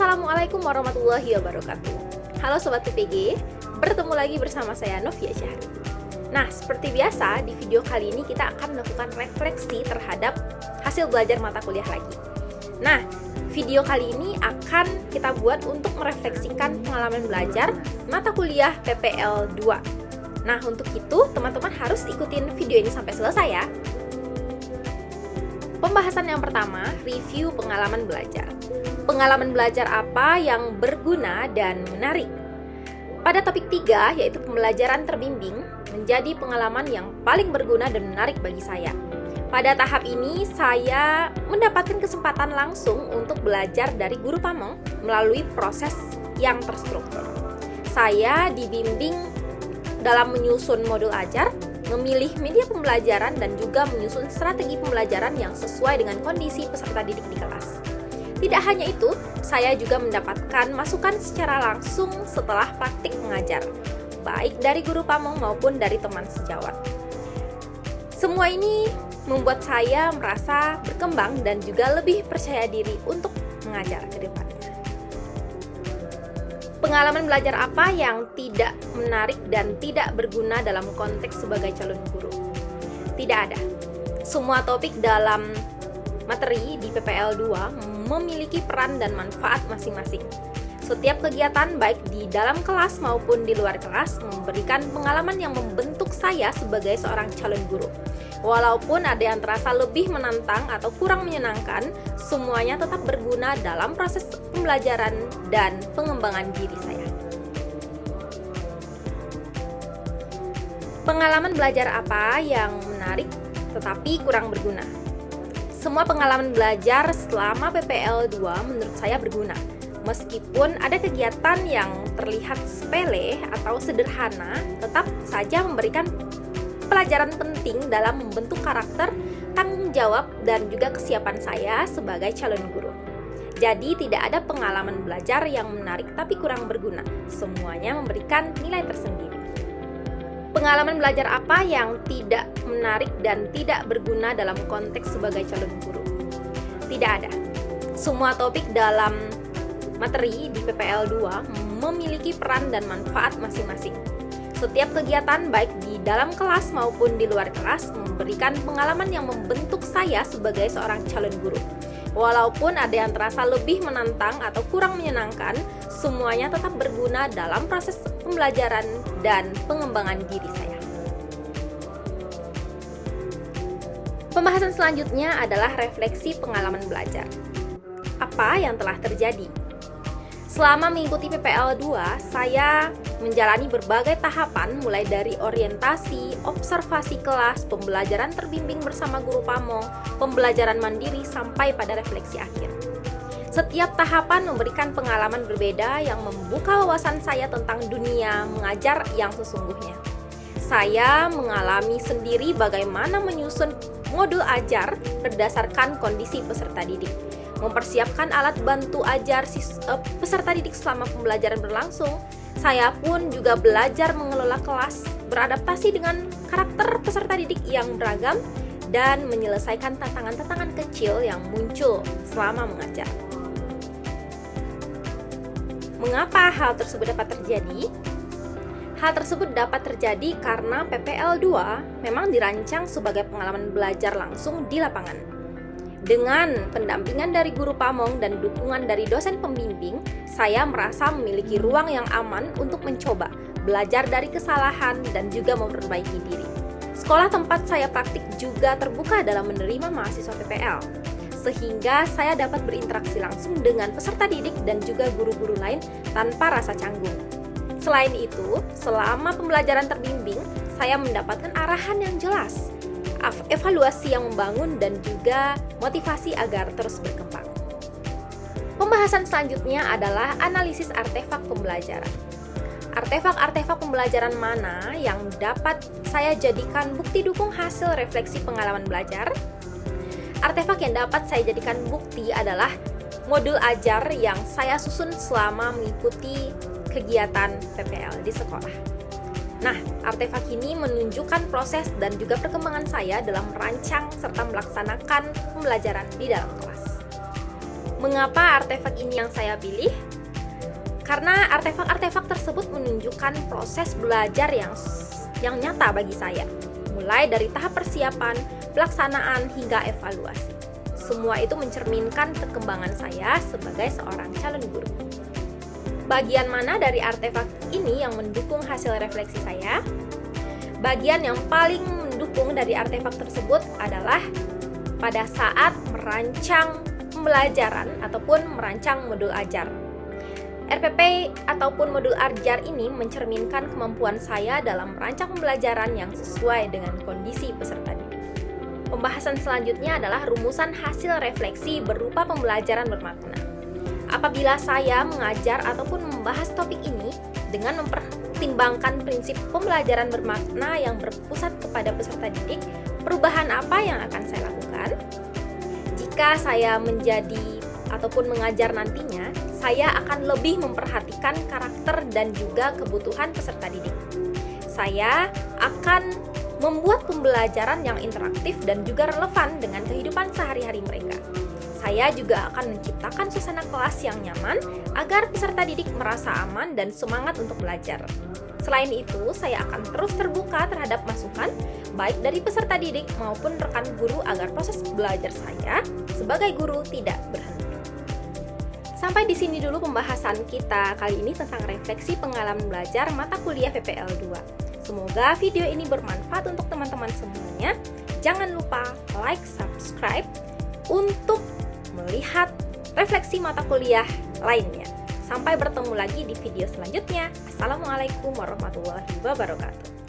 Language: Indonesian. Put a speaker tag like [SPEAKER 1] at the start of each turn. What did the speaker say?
[SPEAKER 1] Assalamualaikum warahmatullahi wabarakatuh. Halo Sobat PPG, bertemu lagi bersama saya Novia Syahri. Nah, seperti biasa, di video kali ini kita akan melakukan refleksi terhadap hasil belajar mata kuliah lagi. Nah, video kali ini akan kita buat untuk merefleksikan pengalaman belajar mata kuliah PPL 2. Nah, untuk itu, teman-teman harus ikutin video ini sampai selesai ya. Pembahasan yang pertama, review pengalaman belajar. Pengalaman belajar apa yang berguna dan menarik? Pada topik 3, yaitu pembelajaran terbimbing, menjadi pengalaman yang paling berguna dan menarik bagi saya. Pada tahap ini, saya mendapatkan kesempatan langsung untuk belajar dari guru pamong melalui proses yang terstruktur. Saya dibimbing dalam menyusun modul ajar, memilih media pembelajaran, dan juga menyusun strategi pembelajaran yang sesuai dengan kondisi peserta didik di kelas. Tidak hanya itu, saya juga mendapatkan masukan secara langsung setelah praktik mengajar, baik dari guru pamong maupun dari teman sejawat. Semua ini membuat saya merasa berkembang dan juga lebih percaya diri untuk mengajar ke depannya. Pengalaman belajar apa yang tidak menarik dan tidak berguna dalam konteks sebagai calon guru? Tidak ada. Semua topik dalam materi di PPL 2 memiliki peran dan manfaat masing-masing. Setiap kegiatan baik di dalam kelas maupun di luar kelas memberikan pengalaman yang membentuk saya sebagai seorang calon guru. Walaupun ada yang terasa lebih menantang atau kurang menyenangkan, semuanya tetap berguna dalam proses pembelajaran dan pengembangan diri saya. Pengalaman belajar apa yang menarik tetapi kurang berguna? Semua pengalaman belajar selama PPL 2 menurut saya berguna. Meskipun ada kegiatan yang terlihat sepele atau sederhana, tetap saja memberikan pelajaran penting dalam membentuk karakter, tanggung jawab, dan juga kesiapan saya sebagai calon guru. Jadi tidak ada pengalaman belajar yang menarik tapi kurang berguna. Semuanya memberikan nilai tersendiri. Pengalaman belajar apa yang tidak menarik dan tidak berguna dalam konteks sebagai calon guru? Tidak ada. Semua topik dalam materi di PPL 2 memiliki peran dan manfaat masing-masing. Setiap kegiatan baik di dalam kelas maupun di luar kelas memberikan pengalaman yang membentuk saya sebagai seorang calon guru. Walaupun ada yang terasa lebih menantang atau kurang menyenangkan, semuanya tetap berguna dalam proses pembelajaran dan pengembangan diri saya. Pembahasan selanjutnya adalah refleksi pengalaman belajar. Apa yang telah terjadi? Selama mengikuti PPL 2, saya menjalani berbagai tahapan mulai dari orientasi, observasi kelas, pembelajaran terbimbing bersama guru pamong, pembelajaran mandiri, sampai pada refleksi akhir. Setiap tahapan memberikan pengalaman berbeda yang membuka wawasan saya tentang dunia mengajar yang sesungguhnya. Saya mengalami sendiri bagaimana menyusun modul ajar berdasarkan kondisi peserta didik, mempersiapkan alat bantu ajar peserta didik selama pembelajaran berlangsung. Saya pun juga belajar mengelola kelas, beradaptasi dengan karakter peserta didik yang beragam, dan menyelesaikan tantangan-tantangan kecil yang muncul selama mengajar. Mengapa hal tersebut dapat terjadi? Hal tersebut dapat terjadi karena PPL 2 memang dirancang sebagai pengalaman belajar langsung di lapangan. Dengan pendampingan dari guru pamong dan dukungan dari dosen pembimbing, saya merasa memiliki ruang yang aman untuk mencoba, belajar dari kesalahan, dan juga memperbaiki diri. Sekolah tempat saya praktik juga terbuka dalam menerima mahasiswa PPL, sehingga saya dapat berinteraksi langsung dengan peserta didik dan juga guru-guru lain tanpa rasa canggung. Selain itu, selama pembelajaran terbimbing, saya mendapatkan arahan yang jelas, evaluasi yang membangun, dan juga motivasi agar terus berkembang. Pembahasan selanjutnya adalah analisis artefak pembelajaran. Artefak-artefak pembelajaran mana yang dapat saya jadikan bukti dukung hasil refleksi pengalaman belajar? Artefak yang dapat saya jadikan bukti adalah modul ajar yang saya susun selama mengikuti kegiatan PPL di sekolah. Nah, artefak ini menunjukkan proses dan juga perkembangan saya dalam merancang serta melaksanakan pembelajaran di dalam kelas. Mengapa artefak ini yang saya pilih? Karena artefak-artefak tersebut menunjukkan proses belajar yang nyata bagi saya, mulai dari tahap persiapan, pelaksanaan, hingga evaluasi. Semua itu mencerminkan perkembangan saya sebagai seorang calon guru. Bagian mana dari artefak ini yang mendukung hasil refleksi saya? Bagian yang paling mendukung dari artefak tersebut adalah pada saat merancang pembelajaran ataupun merancang modul ajar. RPP ataupun modul ajar ini mencerminkan kemampuan saya dalam merancang pembelajaran yang sesuai dengan kondisi peserta didik. Pembahasan selanjutnya adalah rumusan hasil refleksi berupa pembelajaran bermakna. Apabila saya mengajar ataupun membahas topik ini dengan mempertimbangkan prinsip pembelajaran bermakna yang berpusat kepada peserta didik, perubahan apa yang akan saya lakukan? Jika saya menjadi ataupun mengajar nantinya, saya akan lebih memperhatikan karakter dan juga kebutuhan peserta didik. Saya akan membuat pembelajaran yang interaktif dan juga relevan dengan kehidupan sehari-hari mereka. Saya juga akan menciptakan suasana kelas yang nyaman agar peserta didik merasa aman dan semangat untuk belajar. Selain itu, saya akan terus terbuka terhadap masukan, baik dari peserta didik maupun rekan guru agar proses belajar saya sebagai guru tidak berhenti. Sampai di sini dulu pembahasan kita kali ini tentang refleksi pengalaman belajar mata kuliah PPL 2. Semoga video ini bermanfaat untuk teman-teman semuanya. Jangan lupa like, subscribe untuk melihat refleksi mata kuliah lainnya. Sampai bertemu lagi di video selanjutnya. Assalamualaikum warahmatullahi wabarakatuh.